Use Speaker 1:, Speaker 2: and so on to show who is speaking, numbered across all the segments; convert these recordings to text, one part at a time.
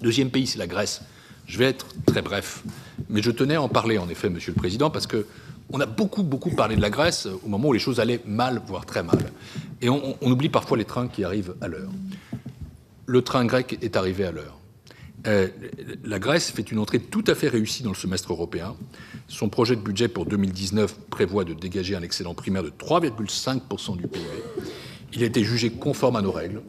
Speaker 1: Deuxième pays, c'est la Grèce. Je vais être très bref, mais je tenais à en parler, en effet, Monsieur le Président, parce qu'on a beaucoup parlé de la Grèce au moment où les choses allaient mal, voire très mal. Et on oublie parfois les trains qui arrivent à l'heure. Le train grec est arrivé à l'heure. La Grèce fait une entrée tout à fait réussie dans le semestre européen. Son projet de budget pour 2019 prévoit de dégager un excédent primaire de 3,5% du PIB. Il a été jugé conforme à nos règles.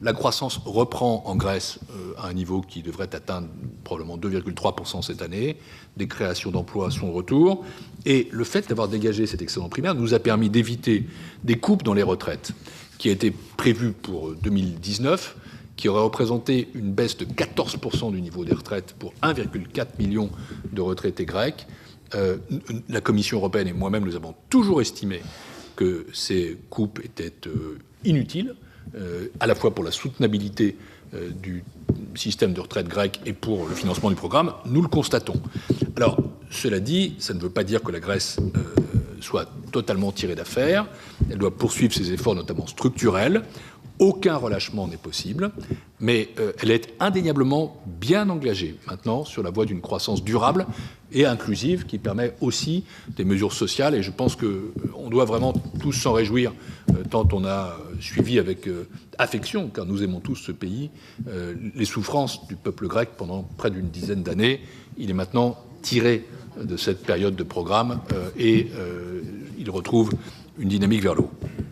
Speaker 1: La croissance reprend en Grèce à un niveau qui devrait atteindre probablement 2,3% cette année. Des créations d'emplois sont de retour. Et le fait d'avoir dégagé cet excédent primaire nous a permis d'éviter des coupes dans les retraites qui a été prévues pour 2019, qui aurait représenté une baisse de 14% du niveau des retraites pour 1,4 million de retraités grecs. La Commission européenne et moi-même, nous avons toujours estimé que ces coupes étaient inutiles, à la fois pour la soutenabilité du système de retraite grec et pour le financement du programme. Nous le constatons. Alors, cela dit, ça ne veut pas dire que la Grèce soit totalement tirée d'affaire. Elle doit poursuivre ses efforts, notamment structurels. Aucun relâchement n'est possible, mais elle est indéniablement bien engagée maintenant sur la voie d'une croissance durable et inclusive qui permet aussi des mesures sociales. Et je pense qu'on doit vraiment tous s'en réjouir, tant on a suivi avec affection, car nous aimons tous ce pays, les souffrances du peuple grec pendant près d'une dizaine d'années. Il est maintenant tiré de cette période de programme et il retrouve une dynamique vers le haut.